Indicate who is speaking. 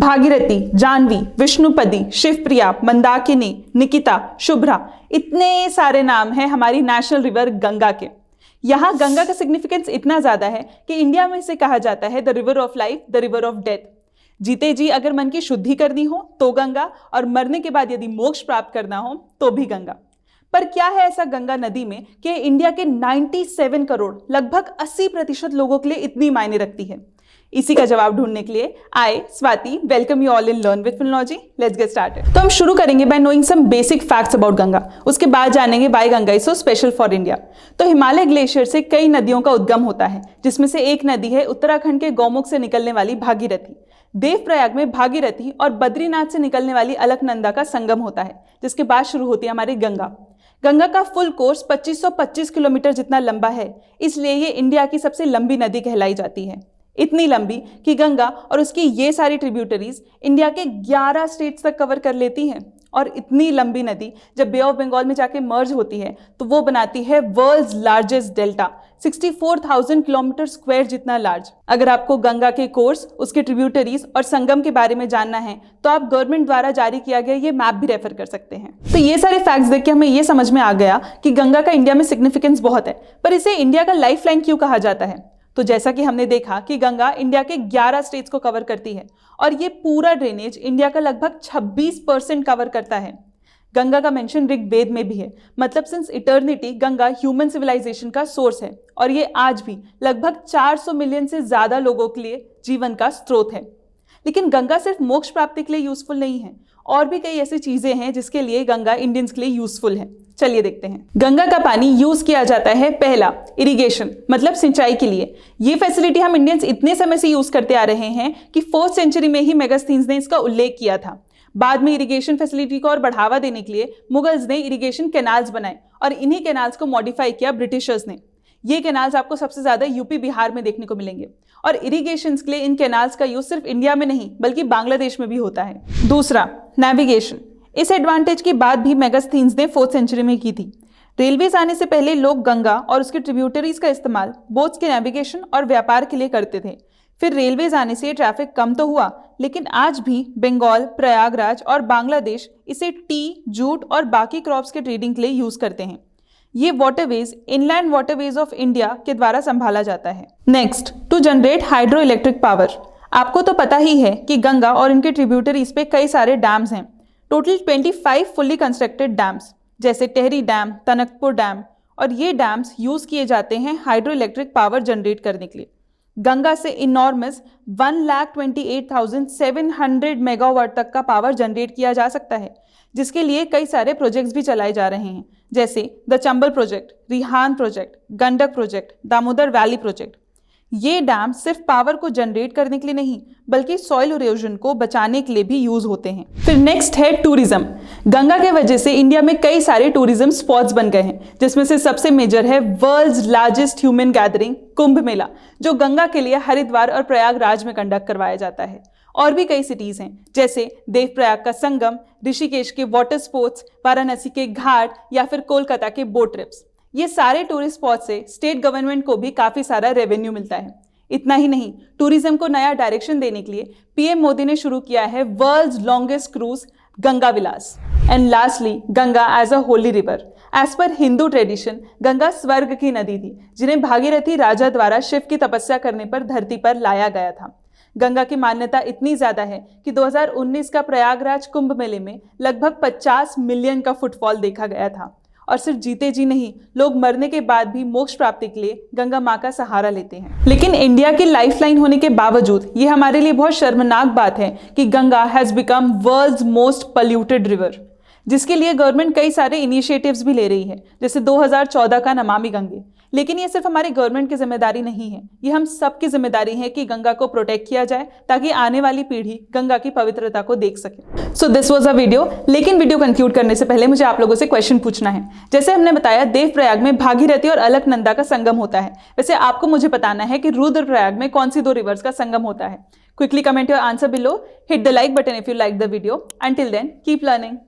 Speaker 1: भागीरथी, जाह्नवी, विष्णुपदी, शिवप्रिया, मंदाकिनी, निकिता, शुभ्रा, इतने सारे नाम हैं हमारी नेशनल रिवर गंगा के। यहाँ गंगा का सिग्निफिकेंस इतना ज्यादा है कि इंडिया में इसे कहा जाता है the river of life, the river of death. जीते जी अगर मन की शुद्धि करनी हो तो गंगा, और मरने के बाद यदि मोक्ष प्राप्त करना हो तो भी गंगा। पर क्या है ऐसा गंगा नदी में कि इंडिया के 97 करोड़ लगभग 80% लोगों के लिए इतनी मायने रखती है? इसी का जवाब ढूंढने के लिए आए Swati welcome you all in learn with philology. Let's get started. तो हम शुरू करेंगे by knowing some basic facts about Ganga. उसके बाद जानेंगे why Ganga is so special for India. तो हिमालय ग्लेशियर से कई नदियों का उद्गम होता है, जिसमें से एक नदी है उत्तराखंड के गौमुख से निकलने वाली भागीरथी। देवप्रयाग में भागीरथी और बद्रीनाथ से निकलने वाली अलकनंदा का संगम होता है, जिसके बाद शुरू होती है हमारी गंगा। गंगा का फुल कोर्स 2525 किलोमीटर जितना लंबा है, इसलिए ये इंडिया की सबसे लंबी नदी कहलाई जाती है। इतनी लंबी कि गंगा और उसकी ये सारी ट्रिब्यूटरीज इंडिया के 11 स्टेट्स तक कवर कर लेती हैं। और इतनी लंबी नदी जब बे ऑफ बंगाल में जाके मर्ज होती है तो वो बनाती है world's largest delta, 64,000 kilometre square जितना लार्ज। अगर आपको गंगा के कोर्स, उसके ट्रिब्यूटरीज और संगम के बारे में जानना है तो आप गवर्नमेंट द्वारा जारी किया गया ये मैप भी रेफर कर सकते हैं। तो ये सारे फैक्ट्स देख के हमें ये समझ में आ गया कि गंगा का इंडिया में सिग्निफिकेंस बहुत है, पर इसे इंडिया का लाइफ लाइन क्यों कहा जाता है? तो जैसा कि हमने देखा कि गंगा इंडिया के 11 स्टेट्स को कवर करती है और ये पूरा ड्रेनेज इंडिया का लगभग 26% कवर करता है। गंगा का मेंशन ऋग्वेद में भी है, मतलब since eternity Ganga human civilisation का सोर्स है और ये आज भी लगभग 400 मिलियन से ज्यादा लोगों के लिए जीवन का स्रोत है। लेकिन गंगा सिर्फ मोक्ष प्राप्ति के लिए यूजफुल नहीं है, और भी कई ऐसी चीजें हैं जिसके लिए गंगा इंडियंस के लिए यूजफुल है। चलिए देखते हैं। गंगा का पानी यूज किया जाता है पहला इरिगेशन, मतलब सिंचाई के लिए। ये फैसिलिटी हम इंडियंस इतने समय से यूज करते आ रहे हैं कि 4th सेंचुरी में ही मेगास्थनीज ने इसका उल्लेख किया था। बाद में इरिगेशन फैसिलिटी को और बढ़ावा देने के लिए मुगल्स ने इरिगेशन कैनाल्स बनाए और इन्हीं कैनाल्स को मॉडिफाई किया ब्रिटिशर्स ने। ये कैनाल्स आपको सबसे ज्यादा यूपी बिहार में देखने को मिलेंगे और इरिगेशन के लिए इन कैनाल्स का यूज सिर्फ इंडिया में नहीं बल्कि बांग्लादेश में भी होता है। दूसरा नेविगेशन। इस एडवांटेज की बात भी मेगास्थनीज ने 4th सेंचुरी में की थी। रेलवेज आने से पहले लोग गंगा और उसके ट्रिब्यूटरीज का इस्तेमाल बोट्स के नेविगेशन और व्यापार के लिए करते थे। फिर रेलवेज आने से ट्रैफिक कम तो हुआ, लेकिन आज भी बंगाल, प्रयागराज और बांग्लादेश इसे टी, जूट और बाकी क्रॉप्स के ट्रेडिंग के लिए यूज करते हैं। ये waterways inland waterways of India के द्वारा संभाला जाता है। Next, to generate hydro electric power. आपको तो पता ही है कि गंगा और इनके ट्रिब्यूटरीज पे कई सारे डैम्स हैं। टोटल 25 फुल्ली कंस्ट्रक्टेड डैम्स, जैसे टेहरी डैम, टनकपुर डैम, और ये डैम्स यूज किए जाते हैं हाइड्रो इलेक्ट्रिक पावर जनरेट करने के लिए। गंगा से इनॉर्मस 1,28,700 मेगावाट तक का पावर जनरेट किया जा सकता है, जिसके लिए कई सारे प्रोजेक्ट्स भी चलाए जा रहे हैं, जैसे the Chambal project, Rihan project, Gandak project, Damodar valley project. ये डैम सिर्फ पावर को जनरेट करने के लिए नहीं बल्कि सॉइल इरोजन को बचाने के लिए भी यूज होते हैं। फिर नेक्स्ट है टूरिज्म। गंगा के वजह से इंडिया में कई सारे टूरिज्म स्पॉट्स बन गए हैं, जिसमें से सबसे मेजर है world's largest human gathering Kumbh Mela, जो गंगा के लिए हरिद्वार और प्रयागराज में कंडक्ट करवाया जाता है। और भी कई सिटीज हैं, जैसे देवप्रयाग का संगम, ऋषिकेश के वाटर स्पोर्ट्स, वाराणसी के घाट या फिर कोलकाता के बोट ट्रिप्स। ये सारे टूरिस्ट स्पॉट से स्टेट गवर्नमेंट को भी काफी सारा रेवेन्यू मिलता है। इतना ही नहीं, टूरिज्म को नया डायरेक्शन देने के लिए पीएम मोदी ने शुरू किया है world's longest cruise Ganga Vilas. And lastly, Ganga as a holy river. As per Hindu tradition Ganga स्वर्ग की नदी थी, जिन्हें भागीरथी राजा द्वारा शिव की तपस्या करने पर धरती पर लाया गया था। गंगा की मान्यता इतनी ज्यादा है कि 2019 का प्रयागराज कुंभ मेले में लगभग 50 मिलियन का फुटफॉल देखा गया था। और सिर्फ जीते जी नहीं, लोग मरने के बाद भी मोक्ष प्राप्ति के लिए गंगा माँ का सहारा लेते हैं। लेकिन इंडिया की लाइफलाइन होने के बावजूद ये हमारे लिए बहुत शर्मनाक बात है कि Ganga has become world's most polluted river, जिसके लिए गवर्नमेंट कई सारे इनिशिएटिव्स भी ले रही है, जैसे 2014 का नमामि गंगे। लेकिन ये सिर्फ हमारे गवर्नमेंट की जिम्मेदारी नहीं है, ये हम सबकी जिम्मेदारी है कि गंगा को प्रोटेक्ट किया जाए ताकि आने वाली पीढ़ी गंगा की पवित्रता को देख सके। So this was a video. लेकिन वीडियो कंक्लूड करने से पहले मुझे आप लोगों से क्वेश्चन पूछना है। जैसे हमने बताया देवप्रयाग में भागीरथी और अलकनंदा का संगम होता है, वैसे आपको मुझे बताना है कि रुद्रप्रयाग में कौन सी 2 रिवर्स का संगम होता है। Quickly comment your answer below, hit the like button if you like the video. Until then keep learning.